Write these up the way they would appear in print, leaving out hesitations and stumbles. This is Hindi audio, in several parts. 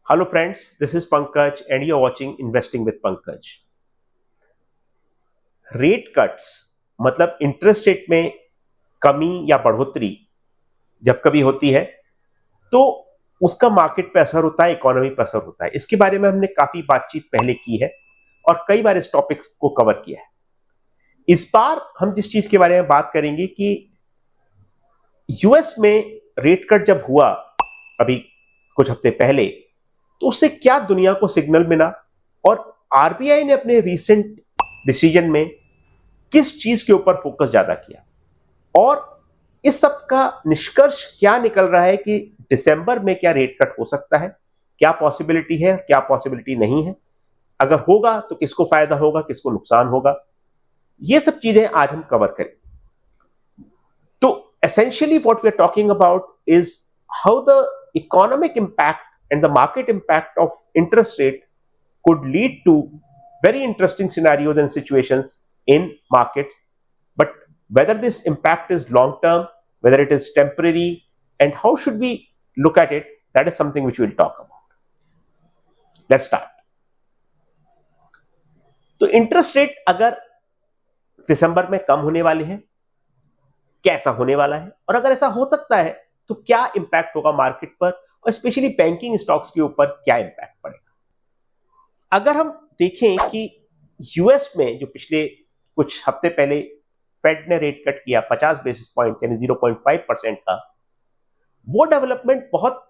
Hello friends, this is Pankaj and you're watching Investing with Pankaj. Rate cuts मतलब इंटरेस्ट रेट में कमी या बढ़ोतरी जब कभी होती है तो उसका मार्केट पे असर होता है, इकोनॉमी पे असर होता है। इसके बारे में हमने काफी बातचीत पहले की है और कई बार इस टॉपिक्स को कवर किया है। इस बार हम जिस चीज के बारे में बात करेंगे कि यूएस में रेट कट जब हुआ अभी कुछ हफ्ते पहले, तो उससे क्या दुनिया को सिग्नल मिला और आरबीआई ने अपने रीसेंट डिसीजन में किस चीज के ऊपर फोकस ज्यादा किया और इस सब का निष्कर्ष क्या निकल रहा है कि दिसंबर में क्या रेट कट हो सकता है, क्या पॉसिबिलिटी है, क्या पॉसिबिलिटी नहीं है, अगर होगा तो किसको फायदा होगा, किसको नुकसान होगा, ये सब चीजें आज हम कवर करें। तो essentially what we are talking about is how the economic impact and the market impact of interest rate could lead to very interesting scenarios and situations in markets, but whether this impact is long term, whether it is temporary, and how should we look at it, that is something which we'll talk about. Let's start. तो इंटरेस्ट रेट अगर दिसंबर में कम होने वाले हैं, कैसा होने वाला है, और अगर ऐसा हो सकता है तो क्या इंपैक्ट होगा मार्केट पर और स्पेशली बैंकिंग स्टॉक्स के ऊपर क्या इंपैक्ट पड़ेगा। अगर हम देखें कि यूएस में जो पिछले कुछ हफ्ते पहले फेड ने रेट कट किया 50 बेसिस पॉइंट यानी 0.5% का, वो डेवलपमेंट बहुत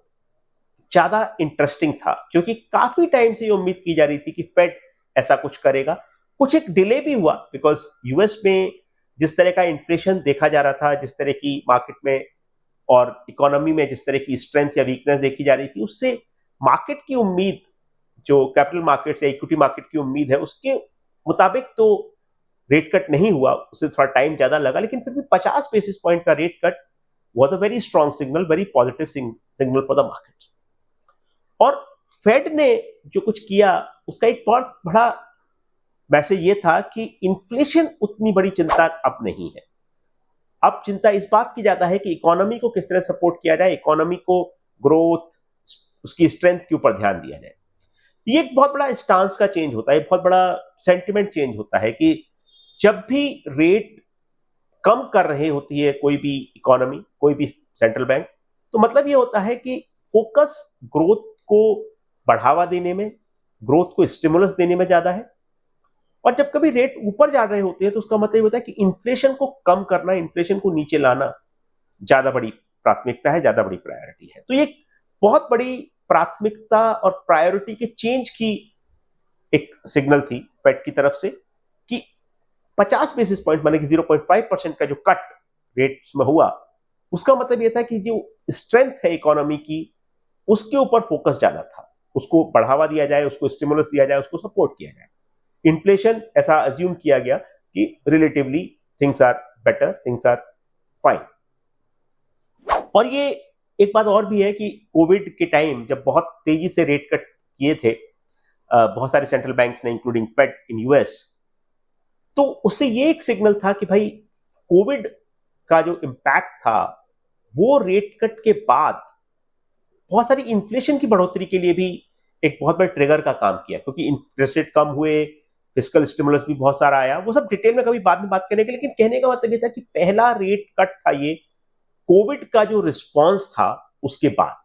ज्यादा इंटरेस्टिंग था क्योंकि काफी टाइम से ये उम्मीद की जा रही थी कि फेड ऐसा कुछ करेगा। कुछ एक डिले भी हुआ बिकॉज यूएस में जिस तरह का इन्फ्लेशन देखा जा रहा था, जिस तरह की मार्केट में और इकोनॉमी में जिस तरह की स्ट्रेंथ या वीकनेस देखी जा रही थी, उससे मार्केट की उम्मीद, जो कैपिटल मार्केट या इक्विटी मार्केट की उम्मीद है, उसके मुताबिक तो रेट कट नहीं हुआ, उससे थोड़ा टाइम ज्यादा लगा, लेकिन फिर भी 50 बेसिस पॉइंट का rate cut was a very strong signal, very positive signal for the market. और फेड ने जो कुछ किया उसका एक बहुत बड़ा मैसेज ये था कि इन्फ्लेशन उतनी बड़ी चिंता अब नहीं है। अब चिंता इस बात की ज्यादा है कि इकोनॉमी को किस तरह सपोर्ट किया जाए, इकोनॉमी को ग्रोथ, उसकी स्ट्रेंथ के ऊपर ध्यान दिया जाए। ये एक बहुत बड़ा स्टांस का चेंज होता है, बहुत बड़ा सेंटिमेंट चेंज होता है कि जब भी रेट कम कर रहे होती है कोई भी इकोनॉमी, कोई भी सेंट्रल बैंक, तो मतलब ये होता है कि फोकस ग्रोथ को बढ़ावा देने में, ग्रोथ को स्टिमुलस देने में ज्यादा है। और जब कभी रेट ऊपर जा रहे होते हैं तो उसका मतलब होता है कि इन्फ्लेशन को कम करना, इन्फ्लेशन को नीचे लाना ज्यादा बड़ी प्राथमिकता है, ज्यादा बड़ी प्रायोरिटी है। तो ये बहुत बड़ी प्राथमिकता और प्रायोरिटी के चेंज की एक सिग्नल थी फेड की तरफ से कि 50 बेसिस पॉइंट माने कि 0.5% का जो कट रेट्स में हुआ, उसका मतलब यह था कि जो स्ट्रेंथ है इकोनॉमी की, उसके ऊपर फोकस ज्यादा था, उसको बढ़ावा दिया जाए, उसको स्टिमुलस दिया जाए, उसको सपोर्ट किया जाए। इन्फ्लेशन ऐसा अज्यूम किया गया कि relatively things are better, things are fine. और ये एक बात और भी है कि कोविड के टाइम जब बहुत तेजी से रेट कट किए थे बहुत सारे सेंट्रल बैंक्स ने, इंक्लूडिंग फेड इन यूएस, तो उससे ये एक सिग्नल था कि भाई कोविड का जो इंपैक्ट था वो रेट कट के बाद बहुत सारी इन्फ्लेशन की बढ़ोतरी के लिए भी एक बहुत बड़ा ट्रिगर का काम किया, क्योंकि इंटरेस्ट रेट कम हुए, फिस्कल स्टिमुलस भी बहुत सारा आया। वो सब डिटेल में कभी बाद में बात करेंगे, लेकिन कहने का मतलब ये था कि पहला रेट कट था ये कोविड का जो रिस्पॉन्स था उसके बाद,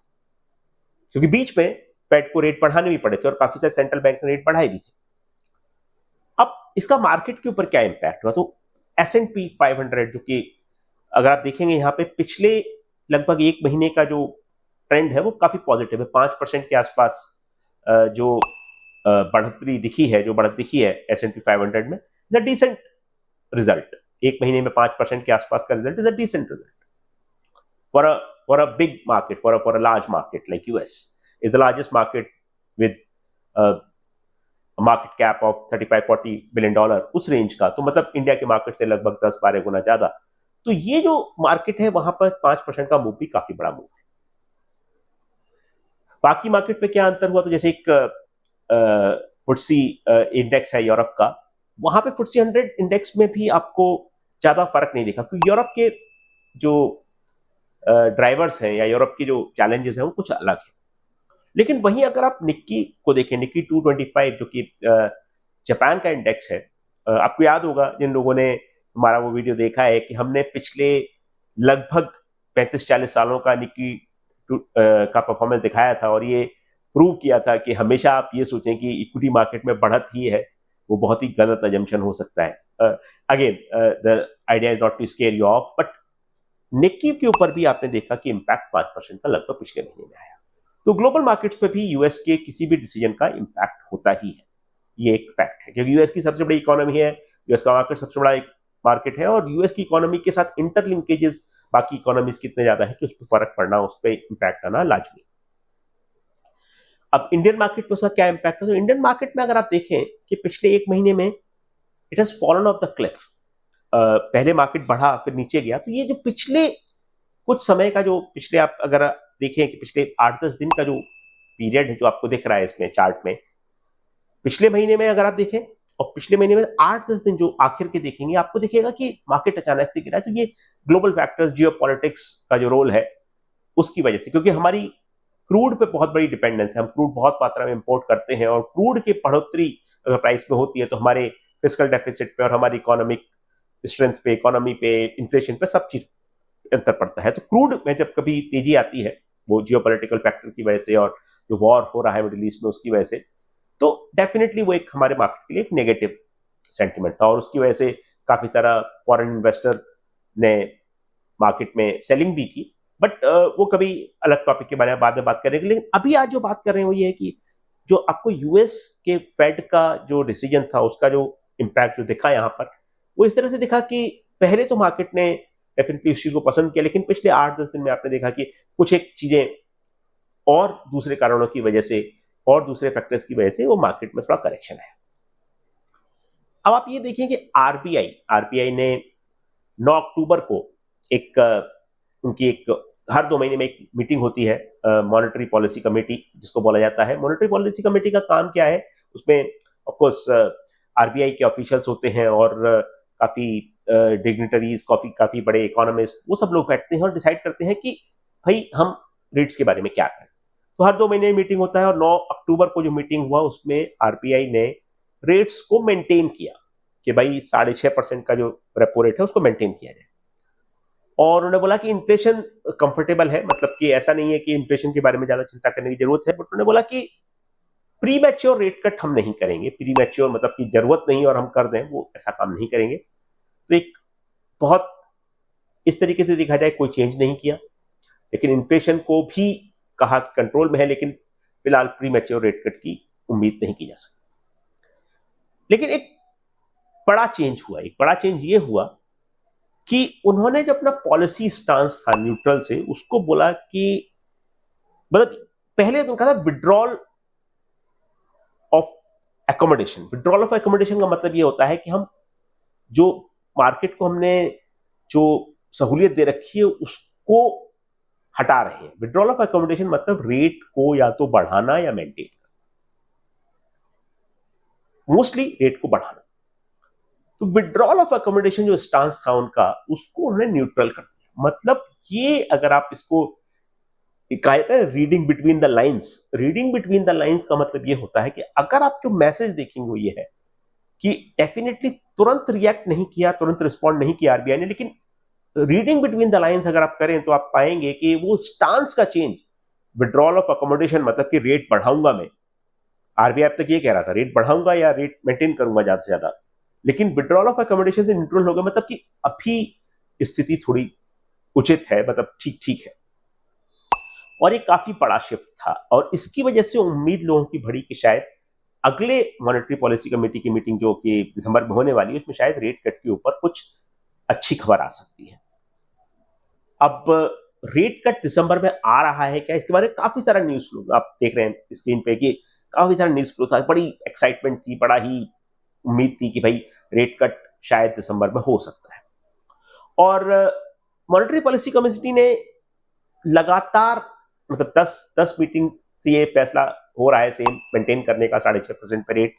क्योंकि बीच में फेड को रेट बढ़ाने भी पड़े थे और काफी सारे सेंट्रल बैंक ने रेट बढ़ाए भी थे। अब इसका मार्केट के ऊपर क्या इंपैक्ट हुआ, तो S&P 500 जो कि अगर आप देखेंगे यहाँ पे पिछले लगभग एक महीने का जो ट्रेंड है वो काफी पॉजिटिव है। 5% के आसपास जो बढ़ोतरी दिखी है, जो बढ़त दिखी है S&P 500 में, इज अ डिसेंट रिजल्ट। एक महीने में 5% के आसपास का result is a decent result for a big market, for a large market like US is the largest market with a market cap of 35-40 billion dollar, उस रेंज का। तो मतलब इंडिया के मार्केट से लगभग 10-12 गुना ज्यादा। तो ये जो मार्केट है वहां पर 5% का मूव भी काफी बड़ा मूव है। बाकी मार्केट पे क्या अंतर हुआ, तो जैसे एक फुट्सी इंडेक्स है यूरोप का, वहां पे फुट्सी 100 इंडेक्स में भी आपको ज्यादा फर्क नहीं दिखा, क्योंकि यूरोप के जो ड्राइवर्स हैं या यूरोप की जो चैलेंजेस हैं वो कुछ अलग है। लेकिन वहीं अगर आप निक्की को देखें, निक्की 225 जो कि जापान का इंडेक्स है, आपको याद होगा जिन लोगों ने हमारा वो वीडियो देखा है कि हमने पिछले लगभग 35-40 सालों का निक्की का परफॉर्मेंस दिखाया था, और ये प्रूव किया था कि हमेशा आप ये सोचें कि इक्विटी मार्केट में बढ़त ही है, वो बहुत ही गलत अजम्पशन हो सकता है। Again the idea is not to scare you off, but Nikkei के ऊपर भी आपने देखा कि इंपैक्ट 5% का लगभग पिछले महीने में आया। तो ग्लोबल मार्केट्स पे भी यूएस के किसी भी डिसीजन का इंपैक्ट होता ही है, ये एक फैक्ट है, क्योंकि यूएस की सबसे बड़ी इकोनॉमी है, यूएस का मार्केट सबसे बड़ा मार्केट है, और यूएस की इकोनॉमी के साथ इंटरलिंकेजेस बाकी इकोनॉमीज कितने ज्यादा है कि उस पर फर्क पड़ना, उस पर इंपैक्ट आना लाजमी। अब इंडियन मार्केट पर उसका क्या इंपैक्ट है? तो इंडियन मार्केट में अगर आप देखें कि पिछले एक महीने में it has fallen of the Cliff. पहले मार्केट बढ़ा फिर नीचे गया, तो ये जो पिछले कुछ समय का जो पिछले आप अगर देखें कि पिछले 8-10 दिन का जो पीरियड है जो आपको दिख रहा है इसमें चार्ट में, पिछले महीने में अगर आप देखें और पिछले महीने में 8-10 दिन जो आखिर के देखेंगे, आपको दिखेगा कि मार्केट अचानक से गिरा है। तो ये ग्लोबल फैक्टर्स, जियोपॉलिटिक्स का जो रोल है उसकी वजह से, क्योंकि हमारी क्रूड पे बहुत बड़ी डिपेंडेंस है, हम क्रूड बहुत मात्रा में इंपोर्ट करते हैं, और क्रूड की बढ़ोतरी अगर प्राइस में होती है तो हमारे फिस्कल डेफिसिट पे और हमारी इकोनॉमिक स्ट्रेंथ पे, इकोनॉमी पे, इन्फ्लेशन पे सब चीज अंतर पड़ता है। तो क्रूड में जब कभी तेजी आती है वो जियोपॉलिटिकल फैक्टर की वजह से और जो वॉर हो रहा है मिडिल ईस्ट में उसकी वजह से, तो डेफिनेटली वो एक हमारे मार्केट के लिए एक नेगेटिव सेंटिमेंट था, और उसकी वजह से काफी सारा फॉरेन इन्वेस्टर ने मार्केट में सेलिंग भी की। बट वो कभी अलग टॉपिक के बारे में बाद में बात करेंगे। लेकिन अभी आज जो बात कर रहे हैं वो ये है कि जो आपको यूएस के फेड का जो डिसीजन था उसका जो इंपैक्ट जो दिखा यहाँ पर, वो इस तरह से दिखा कि पहले तो मार्केट ने डेफिनेटली उस चीज को पसंद किया, लेकिन पिछले 8-10 दिन में आपने देखा कि कुछ एक चीजें और दूसरे कारणों की वजह से और दूसरे फैक्टर्स की वजह से वो मार्केट में थोड़ा करेक्शन है। अब आप ये देखिए कि आरबीआई ने 9 अक्टूबर को एक उनकी एक हर 2 महीने में एक मीटिंग होती है, मॉनेटरी पॉलिसी कमेटी जिसको बोला जाता है। मॉनेटरी पॉलिसी कमेटी का काम क्या है? उसमें ऑफ कोर्स आरबीआई के ऑफिशियल्स होते हैं और काफी डिग्निटरीज, काफी बड़े इकोनॉमिस्ट, वो सब लोग बैठते हैं और डिसाइड करते हैं कि भाई हम रेट्स के बारे में क्या करें। तो हर 2 महीने में मीटिंग होता है, और 9 अक्टूबर को जो मीटिंग हुआ उसमें आरबीआई ने रेट्स को मेंटेन किया कि भाई 6.5% का जो रेपो रेट है उसको मेंटेन किया जाए, और उन्होंने बोला कि इन्फ्लेशन कंफर्टेबल है, मतलब कि ऐसा नहीं है कि इन्फ्लेशन के बारे में ज्यादा चिंता करने की जरूरत है, बट उन्होंने बोला कि प्री मैच्योर रेट कट हम नहीं करेंगे। प्री मैच्योर मतलब कि जरूरत नहीं और हम कर दें, वो ऐसा काम नहीं करेंगे। तो एक बहुत इस तरीके से देखा जाए कोई चेंज नहीं किया, लेकिन इन्फ्लेशन को भी कहा कि कंट्रोल में है, लेकिन फिलहाल प्री मैच्योर रेट कट की उम्मीद नहीं की जा सकती। लेकिन एक बड़ा चेंज ये हुआ कि उन्होंने जो अपना पॉलिसी स्टांस था न्यूट्रल से, उसको बोला कि मतलब पहले तो कहा था विड्रॉल ऑफ एकोमोडेशन का मतलब ये होता है कि हम जो मार्केट को हमने जो सहूलियत दे रखी है उसको हटा रहे हैं। विड्रॉल ऑफ एकोमोडेशन मतलब रेट को या तो बढ़ाना या मेंटेन करना, मोस्टली रेट को बढ़ाना। तो विड्रॉल ऑफ एकोमोडेशन जो स्टांस था उनका, उसको उन्होंने न्यूट्रल कर दिया। मतलब ये अगर आप इसको कहा जाता है रीडिंग बिटवीन द लाइंस का मतलब ये होता है कि अगर आप जो मैसेज देखेंगे वो ये है कि डेफिनेटली तुरंत रिएक्ट नहीं किया, तुरंत रिस्पॉन्ड नहीं किया आरबीआई ने, लेकिन रीडिंग बिटवीन द लाइंस अगर आप करें तो आप पाएंगे कि वो स्टांस का चेंज, विड्रॉल ऑफ अकोमोडेशन मतलब कि रेट बढ़ाऊंगा मैं, आरबीआई अब तक ये कह रहा था रेट बढ़ाऊंगा या रेट मेंटेन करूंगा ज्यादा से ज्यादा, लेकिन विड्रॉल ऑफ अकोमोडेशन से न्यूट्रल हो गया, मतलब कि अभी स्थिति थोड़ी उचित है, मतलब ठीक ठीक है। और ये काफी बड़ा शिफ्ट था, और इसकी वजह से उम्मीद लोगों की बढ़ी कि शायद अगले मॉनेटरी पॉलिसी कमेटी की मीटिंग जो कि दिसंबर में होने वाली है उसमें शायद रेट कट के ऊपर कुछ अच्छी खबर आ सकती है। अब रेट कट दिसंबर में आ रहा है क्या, इसके बारे में काफी सारा न्यूज फ्लो आप देख रहे हैं स्क्रीन पे कि काफी सारा न्यूज फ्लो था, बड़ी एक्साइटमेंट थी, बड़ा ही उम्मीद थी कि भाई रेट कट शायद दिसंबर में हो सकता है। और मॉनेटरी पॉलिसी कमेटी ने लगातार मतलब 10 मीटिंग से ये फैसला हो रहा है सेम मेंटेन करने का 6.5% पे रेट,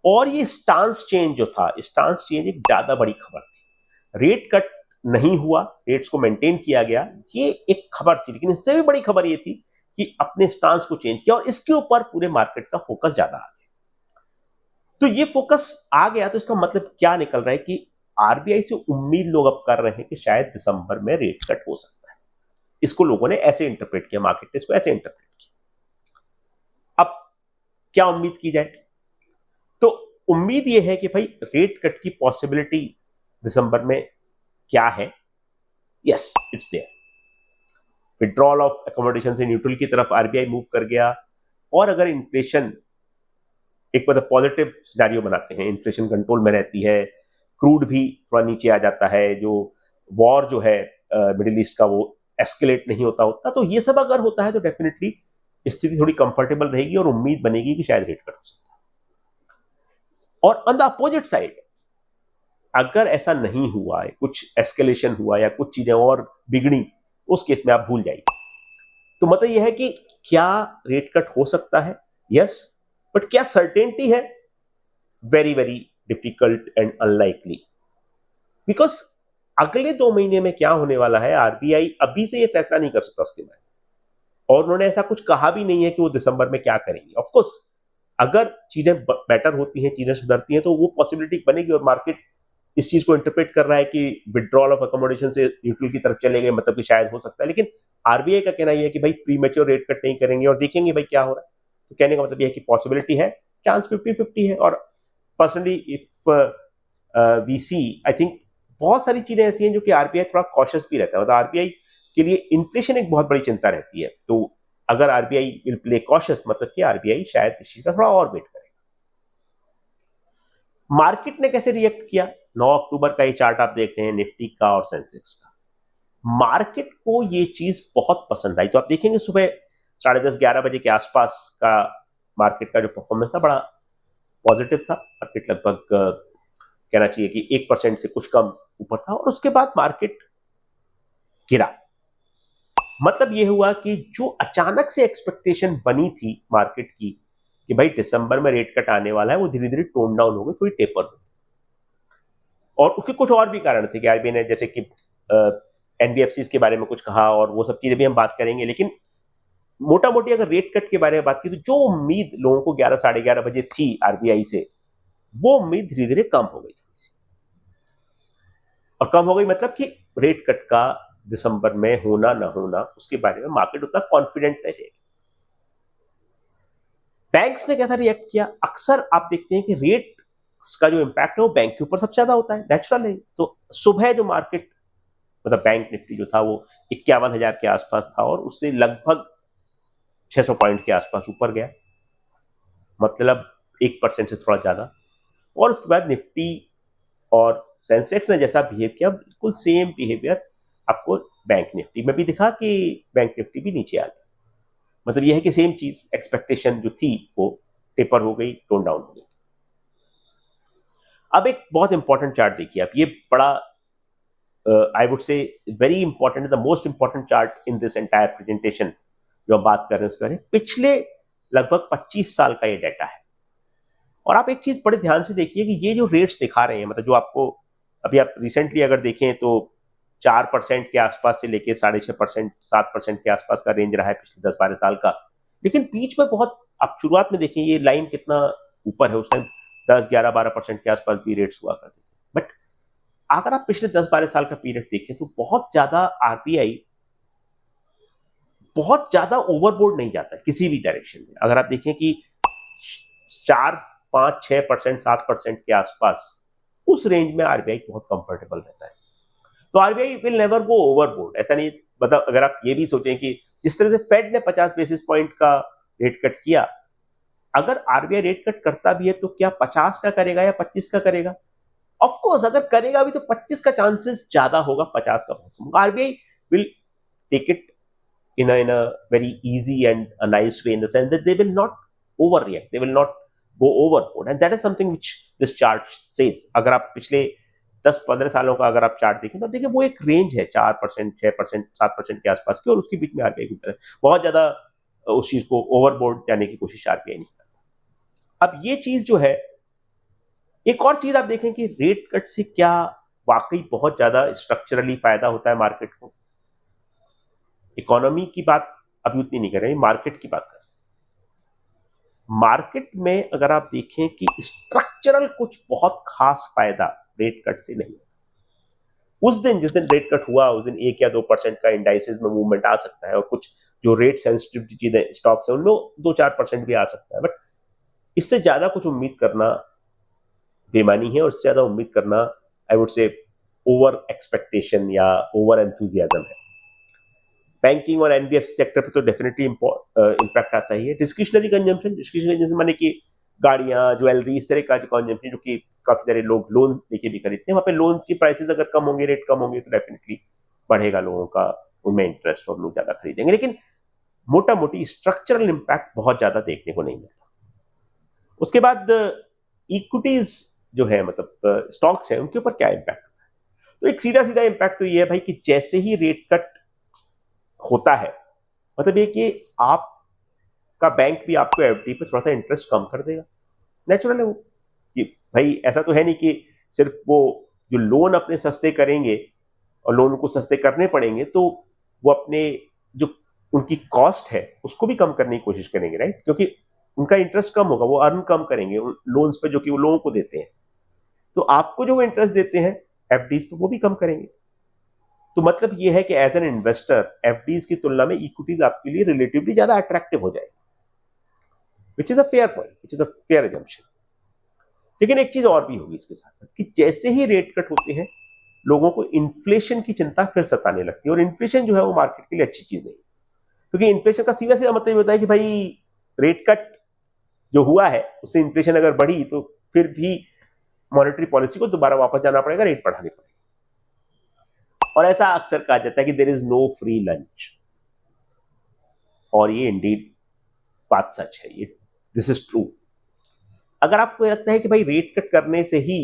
और ये स्टांस चेंज जो था, स्टांस चेंज एक ज्यादा बड़ी खबर थी। रेट कट नहीं हुआ, रेट्स को मेंटेन किया गया, ये एक खबर थी, लेकिन इससे भी बड़ी खबर ये थी कि अपने स्टांस को चेंज किया और इसके ऊपर पूरे मार्केट का फोकस ज्यादा आ गया। तो ये फोकस आ गया तो इसका मतलब क्या निकल रहा है कि आरबीआई से उम्मीद लोग अब कर रहे हैं कि शायद दिसंबर में रेट कट हो सकता है। इसको लोगों ने ऐसे इंटरप्रेट किया, मार्केट ने इसको ऐसे इंटरप्रेट किया। अब क्या उम्मीद की जाए? तो उम्मीद यह है कि भाई रेट कट की पॉसिबिलिटी दिसंबर में क्या है? Yes, it's there. Withdrawal of accommodation से न्यूट्रल की तरफ आरबीआई मूव कर गया, और अगर इन्फ्लेशन एक मतलब पॉजिटिव सिनेरियो बनाते हैं, इन्फ्लेशन कंट्रोल में रहती है, क्रूड भी थोड़ा नीचे आ जाता है, जो वॉर जो है मिडिल ईस्ट का वो एस्केलेट नहीं होता होता, तो ये सब अगर होता है तो डेफिनेटली स्थिति थोड़ी कंफर्टेबल रहेगी और उम्मीद बनेगी कि शायद रेट कट हो सकता है। और ऑन द अपोजिट साइड अगर ऐसा नहीं हुआ है, कुछ एस्केलेशन हुआ या कुछ चीजें और बिगड़ी, उस केस में आप भूल जाइए। तो मतलब यह है कि क्या रेट कट हो सकता है? यस, बट क्या सर्टेनिटी है? Very very difficult and unlikely, because अगले 2 महीने में क्या होने वाला है आरबीआई अभी से ये फैसला नहीं कर सकता उसके बारे में, और उन्होंने ऐसा कुछ कहा भी नहीं है कि वो दिसंबर में क्या करेंगे। ऑफ कोर्स अगर चीजें बेटर होती हैं, चीजें सुधरती हैं, तो वो पॉसिबिलिटी बनेगी और मार्केट इस चीज को इंटरप्रेट कर रहा है कि विड्रॉल ऑफ अकोमोडेशन से न्यूट्रल की तरफ चले गए, मतलब कि शायद हो सकता है। लेकिन आरबीआई का कहना यह है कि भाई प्रीमेच्योर रेट कट नहीं करेंगे और देखेंगे भाई क्या हो रहा है। तो कहने का मतलब यह है कि पॉसिबिलिटी है, चांस 50-50 है। और personally if we see, I think बहुत सारी चीजें ऐसी हैं जो कि आरबीआई थोड़ा कॉशियस भी रहता है। मतलब आरबीआई के लिए इन्फ्लेशन एक बहुत बड़ी चिंता रहती है, तो अगर आरबीआई विल प्ले कॉशियस, मतलब कि आरबीआई शायद इस चीज का थोड़ा और वेट करेगा। मार्केट ने कैसे रिएक्ट किया? 9 अक्टूबर का ये चार्ट आप देख रहे हैं निफ्टी का और सेंसेक्स का। मार्केट को ये चीज बहुत पसंद आई। तो आप देखेंगे सुबह 10:30-11 बजे के आसपास का मार्केट का जो परफॉर्मेंस था बड़ा पॉजिटिव था। मार्केट लगभग कहना चाहिए कि 1% से कुछ कम ऊपर था, और उसके बाद मार्केट गिरा। मतलब ये हुआ कि जो अचानक से एक्सपेक्टेशन बनी थी मार्केट की कि भाई दिसंबर में रेट कट आने वाला है, वो धीरे धीरे टोन डाउन हो गई, थोड़ी टेपर हो गई। और उसके कुछ और भी कारण थे कि आरबीआई ने जैसे कि एनबीएफसी के बारे में कुछ कहा, और वो सब चीजें भी हम बात करेंगे। लेकिन मोटा मोटी अगर रेट कट के बारे में बात की तो जो उम्मीद लोगों को 11-11:30 बजे थी आरबीआई से, वो उम्मीद धीरे धीरे कम हो गई थी। और कम हो गई मतलब कि रेट कट का दिसंबर में होना ना होना, उसके बारे में मार्केट उतना कॉन्फिडेंट नहीं रहेगी। बैंक्स ने कैसा रिएक्ट किया? अक्सर आप देखते हैं कि रेट का जो इंपैक्ट है वो बैंक के ऊपर सबसे ज्यादा होता है, नेचुरल है। तो सुबह जो मार्केट मतलब बैंक निफ्टी जो था वो 51,000 के आसपास था, और उससे लगभग 600 पॉइंट के आसपास ऊपर गया, मतलब 1% से थोड़ा ज्यादा। और उसके बाद निफ्टी और सेंसेक्स ने जैसा बिहेव किया, बिल्कुल सेम बिहेवियर आपको बैंक निफ्टी में भी दिखा कि बैंक निफ्टी भी नीचे आ गया। मतलब यह है कि सेम चीज, एक्सपेक्टेशन जो थी वो टेपर हो गई, टोन डाउन हो गई। अब एक बहुत इंपॉर्टेंट चार्ट देखिए आप, ये बड़ा I would say very important, the most important chart in this entire presentation जो हम बात कर रहे हैं उसके बारे में। पिछले लगभग 25 साल का ये डाटा है। और आप एक चीज बड़े ध्यान से देखिए कि ये जो रेट्स दिखा रहे हैं, मतलब जो आपको अभी आप रिसेंटली अगर देखें तो 4% के आसपास से लेके 6.5%, 7% के आसपास का रेंज रहा है पिछले 10-12 साल का। लेकिन बीच में बहुत, आप शुरुआत में देखें ये लाइन कितना ऊपर है, उस टाइम 10-11-12% के आसपास भी रेट्स हुआ करते थे। बट अगर आप पिछले 10-12 साल का पीरियड देखें तो बहुत ज्यादा आरबीआई बहुत ज्यादा ओवरबोर्ड नहीं जाता किसी भी डायरेक्शन में। अगर आप देखें कि 4-5-6%, 7% के आसपास उस रेंज में आरबीआई बहुत कंफर्टेबल रहता है। तो RBI will never go overboard. ऐसा नहीं, मतलब अगर आप ये भी सोचें कि जिस तरह से फेड ने 50 बेसिस पॉइंट का रेट कट किया, अगर आरबीआई रेट कट करता भी है तो क्या 50 का करेगा या 25 का करेगा? ऑफ कोर्स अगर करेगा भी तो 25 का चांसेस ज्यादा होगा 50 का। RBI will take it in a very easy and a nice way, in the sense that they will not overreact, they will not go overboard, and that is something which this chart says. अगर आप पिछले 10-15 सालों का अगर आप चार्ट देखें तो देखिए वो एक रेंज है 4%, 6%, 7% के आसपास की, और उसके बीच में आरबीआई की तरह बहुत ज्यादा उस चीज को ओवरबोर्ड जाने की कोशिश आरबीआई नहीं करता। अब ये चीज जो है, एक और चीज आप देखें कि रेट कट से क्या वाकई बहुत ज्यादा स्ट्रक्चरली फायदा होता है मार्केट को। इकोनॉमी की बात अभी उतनी नहीं कर रहे हैं, मार्केट की बात कर रहे हैं। मार्केट में अगर आप देखें कि स्ट्रक्चरल कुछ बहुत खास फायदा रेट कट से नहीं है। उस दिन जिस दिन रेट कट हुआ उस दिन 1 या 2% का इंडाइसेस में मूवमेंट आ सकता है, और कुछ जो रेट सेंसिटिव चीजें स्टॉक्स है उनमें 2-4% भी आ सकता है, बट इससे ज्यादा कुछ उम्मीद करना बेमानी है, और इससे ज्यादा उम्मीद करना I would say over expectation या ओवर एंथुजियाज्म है। बैंकिंग और एनबीएफसी सेक्टर पे तो डेफिनेटली इम्पैक्ट आता ही है। डिस्क्रिशनरी कंजम्पशन माने कि गाड़ियां, ज्वेलरी, इस तरह का जो कंजम्पशन जो कि काफी सारे लोग लोन लेके भी खरीदते हैं, वहां पे लोन की प्राइसेस अगर कम होंगे, रेट कम होंगे, तो डेफिनेटली बढ़ेगा लोगों का उनमें इंटरेस्ट और लोग ज्यादा खरीदेंगे। लेकिन मोटा मोटी स्ट्रक्चरल इम्पैक्ट बहुत ज्यादा देखने को नहीं मिलता। उसके बाद इक्विटीज जो है, मतलब स्टॉक्स है, उनके ऊपर क्या इम्पैक्ट होता है? तो एक सीधा सीधा इम्पैक्ट तो ये है भाई कि जैसे ही रेट कट होता है, मतलब ये कि आपका बैंक भी आपको एफडी पे थोड़ा सा इंटरेस्ट कम कर देगा। नेचुरल है वो, कि भाई ऐसा तो है नहीं कि सिर्फ वो जो लोन अपने सस्ते करेंगे और लोन को सस्ते करने पड़ेंगे तो वो अपने जो उनकी कॉस्ट है उसको भी कम करने की कोशिश करेंगे, राइट? क्योंकि उनका इंटरेस्ट कम होगा, वो अर्न कम करेंगे उन लोन्स पे जो कि वो लोगों को देते हैं। तो आपको जो वो इंटरेस्ट देते हैं एफडीज पे, वो भी कम करेंगे। तो मतलब ये है कि एज एन इन्वेस्टर एफडीज की तुलना में इक्विटीज आपके लिए रिलेटिवली ज्यादा अट्रैक्टिव हो जाएगी, विच is a fair point, which is a fair assumption. लेकिन एक चीज और भी होगी इसके साथ साथ, कि जैसे ही रेट कट होते हैं लोगों को इन्फ्लेशन की चिंता फिर सताने लगती है, और इन्फ्लेशन जो है वो मार्केट के लिए अच्छी चीज नहीं है। क्योंकि इन्फ्लेशन का सीधा सीधा मतलब होता है कि भाई रेट कट जो हुआ है उससे इन्फ्लेशन अगर बढ़ी तो फिर भी मॉनेटरी पॉलिसी को दोबारा वापस जाना पड़ेगा, रेट बढ़ाने पड़ेगा। और ऐसा अक्सर कहा जाता है कि there is no free lunch, और ये इंडीड बात सच है, ये दिस इज ट्रू। अगर आपको लगता है कि भाई रेट कट करने से ही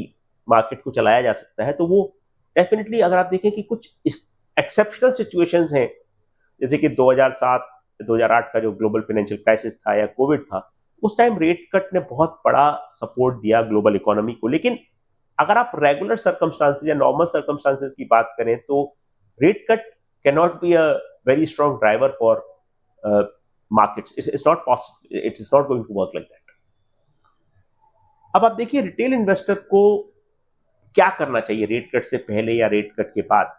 मार्केट को चलाया जा सकता है, तो वो डेफिनेटली, अगर आप देखें कि कुछ एक्सेप्शनल सिचुएशंस हैं, जैसे कि 2007 2008 का जो ग्लोबल फाइनेंशियल क्राइसिस था या कोविड था, उस टाइम रेट कट ने बहुत बड़ा सपोर्ट दिया ग्लोबल इकोनॉमी को। लेकिन अगर आप रेगुलर सर्कमस्टांसेस या नॉर्मल सर्कमस्टांसेस की बात करें तो rate cut can not be a very strong driver for markets. It's not possible, it is not going to work like that. अब आप देखिए रिटेल इन्वेस्टर को क्या करना चाहिए रेट कट से पहले या रेट कट के बाद,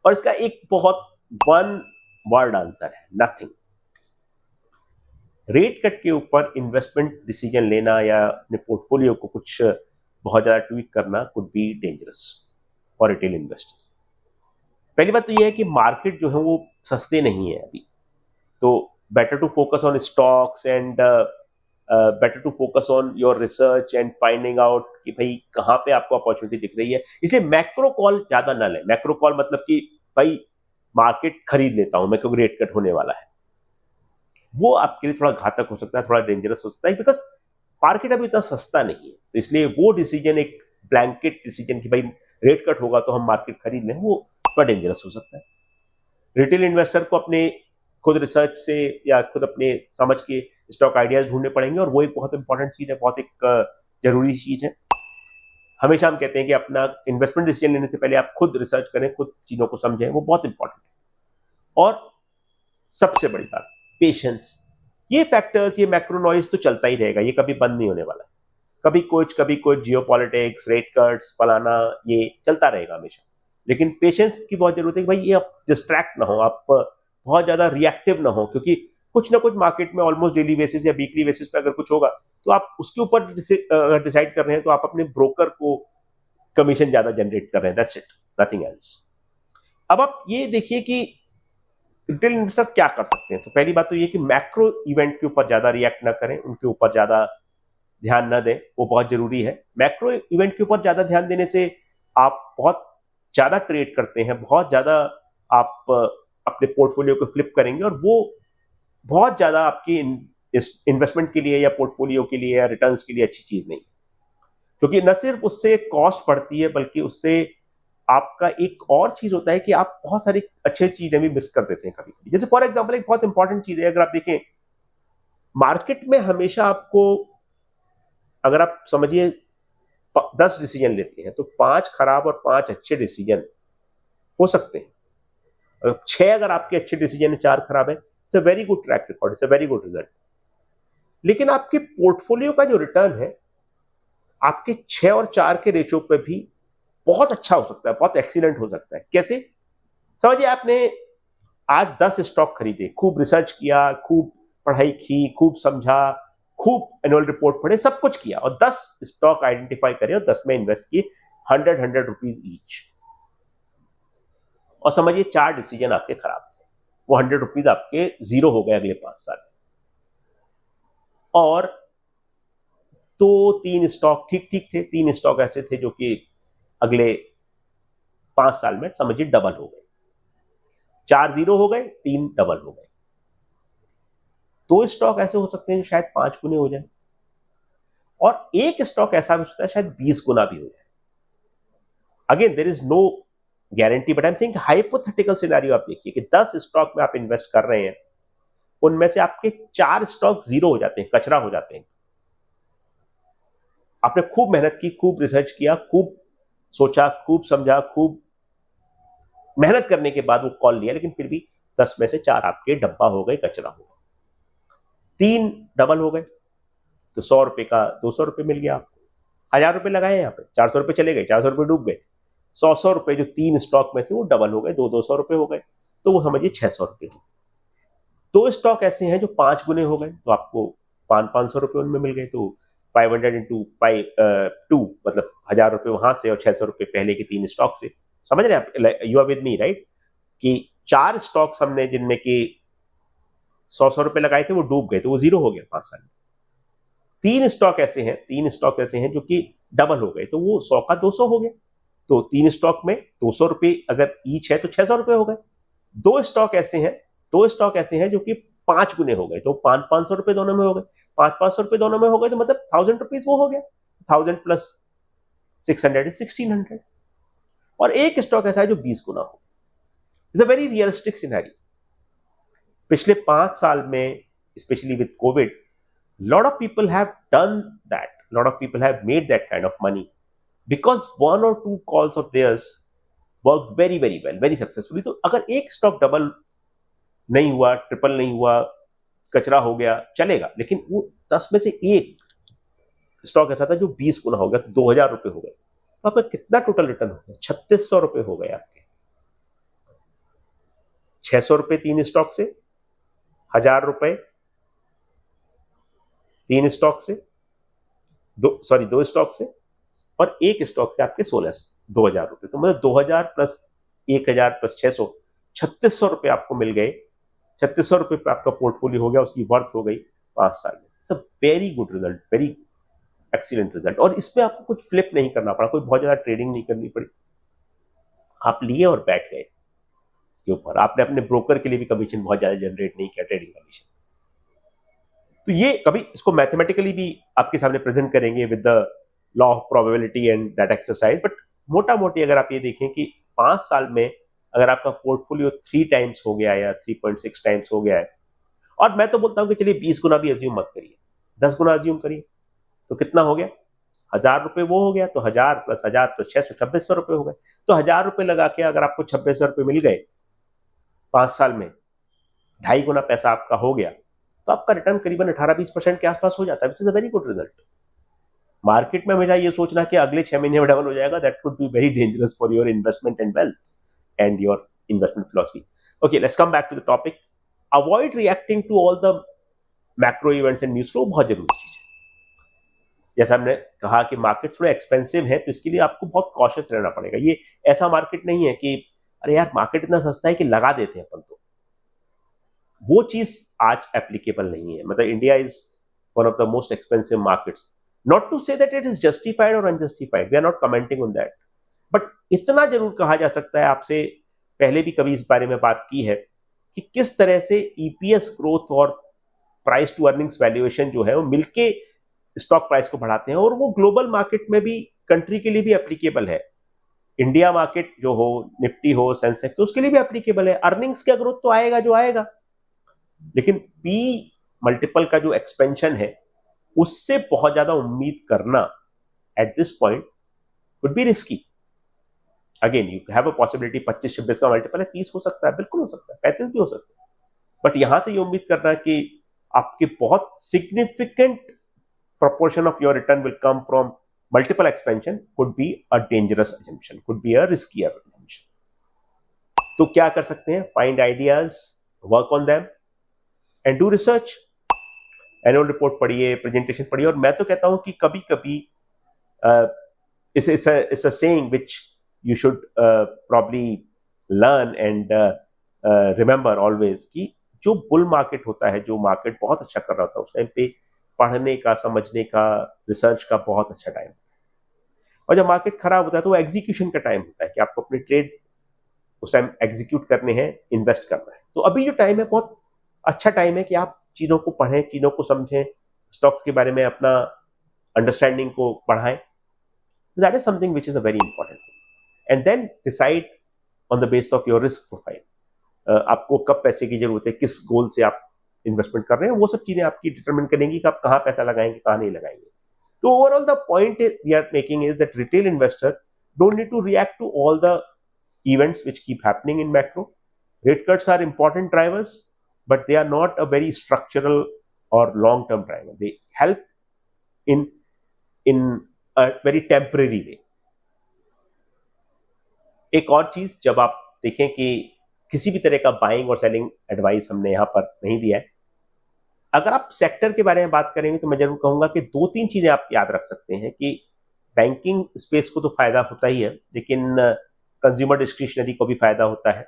और इसका एक बहुत वन वर्ड आंसर है, नथिंग। रेट कट के ऊपर इन्वेस्टमेंट डिसीजन लेना या अपने पोर्टफोलियो को कुछ बहुत ज्यादा ट्वीक करना could be dangerous for retail investors. पहली बात तो यह है कि मार्केट जो है वो सस्ते नहीं है अभी, तो better to focus on stocks and better to focus on your research and finding out कि भाई कहां पे आपको अपॉर्चुनिटी दिख रही है। इसलिए मैक्रो कॉल ज्यादा ना लें। मैक्रो कॉल मतलब कि भाई मार्केट खरीद लेता हूं मैं क्योंकि रेट कट होने वाला है, वो आपके लिए थोड़ा घातक हो सकता है, थोड़ा डेंजरस हो सकता है, बिकॉज मार्केट अभी इतना सस्ता नहीं है। तो इसलिए वो डिसीजन, एक ब्लैंकेट डिसीजन कि भाई रेट कट होगा तो हम मार्केट खरीद लें, वो थोड़ा डेंजरस हो सकता है। रिटेल इन्वेस्टर को अपने खुद रिसर्च से या खुद अपने समझ के स्टॉक आइडियाज ढूंढने पड़ेंगे, और वो एक बहुत इंपॉर्टेंट चीज है, बहुत एक जरूरी चीज है। हमेशा हम कहते हैं कि अपना इन्वेस्टमेंट डिसीजन लेने से पहले आप खुद रिसर्च करें, खुद चीजों को समझें, वो बहुत इंपॉर्टेंट है। और सबसे बड़ी बात, पेशेंस। ये फैक्टर्स, ये मैक्रो नॉइज तो चलता ही रहेगा, ये कभी बंद नहीं होने वाला। कभी कुछ जियोपॉलिटिक्स, रेट कट्स, फलाना, ये चलता रहेगा हमेशा। लेकिन पेशेंस की बहुत जरूरत है कि भाई ये आप डिस्ट्रैक्ट ना हो, आप बहुत ज्यादा रिएक्टिव ना हो, क्योंकि कुछ ना कुछ मार्केट में ऑलमोस्ट डेली बेसिस या वीकली बेसिस पे अगर कुछ होगा तो आप उसके ऊपर अगर डिसाइड कर रहे हैं तो आप अपने ब्रोकर को कमीशन ज्यादा जनरेट कर रहे हैं, दैट्स इट, नथिंग एल्स। अब आप ये देखिए कि रिटेल इन्वेस्टर क्या कर सकते हैं। तो पहली बात तो ये कि मैक्रो इवेंट के ऊपर ज्यादा रिएक्ट ना करें, उनके ऊपर ज्यादा ध्यान न दें, वो बहुत जरूरी है। मैक्रो इवेंट के ऊपर ज्यादा ध्यान देने से आप बहुत ज्यादा ट्रेड करते हैं, बहुत ज्यादा आप अपने पोर्टफोलियो को फ्लिप करेंगे, और वो बहुत ज्यादा आपकी इन्वेस्टमेंट के लिए या पोर्टफोलियो के लिए या रिटर्न्स के लिए अच्छी चीज नहीं, क्योंकि न सिर्फ उससे कॉस्ट बढ़ती है बल्कि उससे आपका एक और चीज होता है कि आप बहुत सारी अच्छी चीजें भी मिस कर देते हैं कभी कभी। जैसे फॉर एग्जाम्पल एक बहुत इंपॉर्टेंट चीज है, अगर आप देखें मार्केट में हमेशा आपको, अगर आप समझिए 10 डिसीजन लेते हैं तो 5 खराब और 5 अच्छे डिसीजन हो सकते हैं। 6 अगर आपके अच्छे डिसीजन है, 4 खराब है, it's a very good track record, it's a very good result. लेकिन आपके पोर्टफोलियो का जो रिटर्न है आपके 6 और 4 के रेशियो पे भी बहुत अच्छा हो सकता है, बहुत एक्सीलेंट हो सकता है। कैसे? समझिए आपने आज 10 स्टॉक खरीदे, खूब रिसर्च किया, खूब पढ़ाई की, खूब समझा, खूब एनुअल रिपोर्ट पढ़े, सब कुछ किया और 10 स्टॉक आइडेंटिफाई करे और 10 में इन्वेस्ट किए, 100 रुपीज ईच। और समझिए 4 डिसीजन आपके खराब थे, वो 100 रुपीज आपके जीरो हो गए अगले 5 साल। और तो 3 स्टॉक ठीक ठीक थे, 3 स्टॉक ऐसे थे जो कि अगले 5 साल में समझिए डबल हो गए। 4 जीरो हो गए, 3 डबल हो गए। 2 स्टॉक ऐसे हो सकते हैं जो शायद 5 गुने हो जाए और एक स्टॉक ऐसा भी होता है शायद 20 गुना भी हो जाए। Again there is no guarantee, but I am saying hypothetical scenario आप देखिए कि 10 स्टॉक में आप इन्वेस्ट कर रहे हैं, उनमें से आपके 4 स्टॉक जीरो हो जाते हैं, कचरा हो जाते हैं। आपने खूब मेहनत की, खूब रिसर्च किया, खूब सोचा, खूब समझा, खूब मेहनत करने के बाद वो कॉल लिया, लेकिन फिर भी 10 में से 4 आपके डब्बा हो गए, कचरा हो गए। 3 डबल हो गए, तो 100 रुपए का 200 रुपए मिल गया आपको। 1000 रुपए लगाए यहाँ पे, 400 रुपए चले गए, 400 रुपए डूब गए। 100 रुपए जो 3 स्टॉक में थे वो डबल हो गए, 200 रुपए हो गए, तो वो समझिए 600 रुपए हो। 2 स्टॉक ऐसे हैं जो 5 गुने हो गए, तो आपको 500 रुपए उनमें मिल गए, तो 500 इंटू 2 मतलब 1000 रुपए वहां से और 600 रुपए पहले के 3 स्टॉक से। समझ रहे हैं आप? You are with me right? कि 4 स्टॉक्स हमने जिनमें कि 100 रुपए लगाए थे वो डूब गए, तो वो जीरो हो गया 5 साल में। 3 स्टॉक ऐसे हैं जो कि डबल हो गए, तो वो 100 का 200 हो गया। तो 3 स्टॉक में 200 रुपए अगर ईच है तो 600 रुपए हो गए। 2 स्टॉक ऐसे हैं 2 स्टॉक ऐसे हैं जो कि 5 गुने हो गए, तो 500 रुपए दोनों में हो गए। 500 रुपए दोनों में हो गए तो मतलब 1000 रुपीज वो हो गया। 1000 प्लस 600 इज 1600। और एक स्टॉक ऐसा है जो 20 गुना हो। It's a very realistic scenario. पिछले 5 साल में specially with Covid, lot of people have done that, lot of people have made that kind of money because 1 or 2 calls of theirs worked very very well, very successfully। तो अगर एक स्टॉक डबल नहीं हुआ, ट्रिपल नहीं हुआ, कचरा हो गया, चलेगा, लेकिन वो 10 में से एक स्टॉक ऐसा था जो 20 गुना हो गया, तो 2000 रुपए हो गए, तो आपका कितना टोटल रिटर्न हो गया? 3600 रुपए हो गए आपके। 600 रुपए 3 स्टॉक से, 1000 रुपए 3 स्टॉक से, 2 स्टॉक से, और एक स्टॉक से आपके 2000 रुपए। तो मतलब 2000 प्लस 1000 प्लस 600, 3600 रुपए आपको मिल गए। 3600 रुपए पे आपका पोर्टफोलियो हो गया, उसकी वर्थ हो गई 5 साल में। It's a very good result, very excellent result. और इसमें आपको कुछ फ्लिप नहीं करना पड़ा, कोई बहुत ज्यादा ट्रेडिंग नहीं करनी पड़ी। आप लिए और बैठ गए इसके ऊपर। आपने अपने ब्रोकर के लिए भी कमीशन बहुत ज्यादा जनरेट नहीं किया, ट्रेडिंग कमीशन। तो ये कभी इसको मैथमेटिकली भी आपके सामने प्रेजेंट करेंगे with the law of probability and that exercise. But मोटा मोटी अगर आप ये देखें कि 5 साल में अगर आपका पोर्टफोलियो 3 टाइम्स हो गया या 3.6 टाइम्स हो गया है, और मैं तो बोलता हूं कि चलिए 20 गुना भी अज्यूम मत करिए, 10 गुना अज्यूम करिए, तो कितना हो गया? 1000 रुपए वो हो गया, तो 1000 प्लस 600, 2600 रुपए हो गए। तो 1000 रुपए लगा के अगर आपको 2600 रुपए मिल गए 5 साल में, 2.5 गुना पैसा आपका हो गया, तो आपका रिटर्न करीबन 18-20% के आसपास हो जाता है, विच is a very good result. Market में हमेशा ये सोचना कि अगले 6 महीने में डबल हो जाएगा, that could be very dangerous for your investment and wealth and your investment philosophy. Okay, let's come back to the topic. Avoid reacting to all the macro events and news flow, बहुत जरूरी चीज है। जैसा हमने कहा कि मार्केट थोड़े एक्सपेंसिव है, तो इसके लिए आपको बहुत कॉशियस रहना पड़ेगा। ये ऐसा मार्केट नहीं है कि अरे यार मार्केट इतना सस्ता है कि लगा देते हैं अपन, तो वो चीज आज एप्लीकेबल नहीं है। मतलब India is one of the most expensive markets. Not to say that it is justified और unjustified, we are not commenting on that, but इतना जरूर कहा जा सकता है, आपसे पहले भी कभी इस बारे में बात की है कि किस तरह से ईपीएस ग्रोथ और प्राइस टू अर्निंग्स वैल्यूएशन जो है वो मिलके स्टॉक प्राइस को बढ़ाते हैं, और वो ग्लोबल मार्केट में भी, कंट्री के लिए भी एप्लीकेबल है। इंडिया मार्केट जो हो, निफ्टी हो, सेंसेक्स, उसके लिए भी एप्लीकेबल है। अर्निंग्स का ग्रोथ तो आएगा जो आएगा, लेकिन पी मल्टीपल का जो एक्सपेंशन है उससे बहुत ज्यादा उम्मीद करना at this point would be risky. Again you have a possibility 25-26 का मल्टीपल है, 30 हो सकता है, बिल्कुल हो सकता है, 35 भी हो सकता है, बट यहां से ये उम्मीद करना कि आपके बहुत significant proportion of your return will come from multiple expansion could be a dangerous assumption, could be a riskier assumption. तो क्या कर सकते हैं? Find ideas, work on them and do research. Annual report पढ़िए, प्रेजेंटेशन पढ़िए, और मैं तो कहता हूं कि कभी कभी it's a saying which you should probably learn and remember always कि जो बुल मार्केट होता है, जो मार्केट बहुत अच्छा कर रहा होता है, उस टाइम पे पढ़ने का, समझने का, रिसर्च का बहुत अच्छा टाइम, और जब मार्केट खराब होता है तो वो एग्जीक्यूशन का टाइम होता है कि आपको अपने ट्रेड उस टाइम एग्जीक्यूट करने हैं, इन्वेस्ट करना है। तो अभी जो टाइम है बहुत अच्छा टाइम है कि आप चीजों को पढ़ें, चीजों को समझें, स्टॉक्स के बारे में अपना अंडरस्टैंडिंग को बढ़ाएं। That is something which is a very important thing, and then decide on the base of your risk profile. आपको कब पैसे की जरूरत है, किस गोल से आप इन्वेस्टमेंट कर रहे हैं, वो सब चीजें आपकी डिटरमिन करेंगी कि आप कहाँ पैसा लगाएंगे, कहाँ नहीं लगाएंगे। तो overall the point we are making is that retail investor don't need to react to all the events which keep happening in macro. Rate cuts are important drivers, but they are not a very structural or long term driver. They help in a very temporary way. एक और चीज, जब आप देखें कि किसी भी तरह का बाइंग और सेलिंग एडवाइस हमने यहां पर नहीं दिया है, अगर आप सेक्टर के बारे में बात करेंगे तो मैं जरूर कहूंगा कि दो तीन चीजें आप याद रख सकते हैं कि बैंकिंग स्पेस को तो फायदा होता ही है, लेकिन कंज्यूमर डिस्क्रिशनरी को भी फायदा होता है।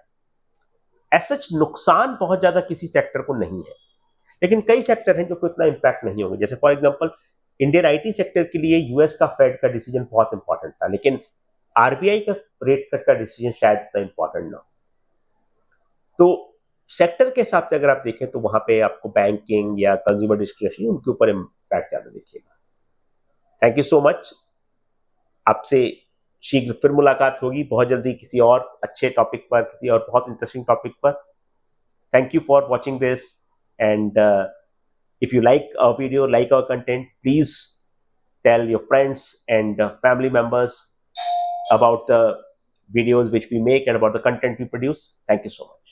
ऐसा नुकसान बहुत ज्यादा किसी सेक्टर को नहीं है, लेकिन कई सेक्टर हैं जो को इतना इंपैक्ट नहीं होंगे। जैसे for example Indian IT sector के लिए यूएस का फेड का डिसीजन बहुत इंपॉर्टेंट था, लेकिन आरबीआई का रेट कट का डिसीजन शायद इतना इंपॉर्टेंट ना हो। तो सेक्टर के हिसाब से अगर आप देखें तो वहां पे आपको बैंकिंग या कंज्यूमर डिस्क्रिशनरी, उनके ऊपर इंपैक्ट ज्यादा देखिएगा। Thank you so much. आपसे शीघ्र फिर मुलाकात होगी बहुत जल्दी किसी और अच्छे टॉपिक पर, किसी और बहुत इंटरेस्टिंग टॉपिक पर। Thank you for watching this, and if you like our video, like our content, please tell your friends and family members about the videos which we make and about the content we produce. Thank you so much.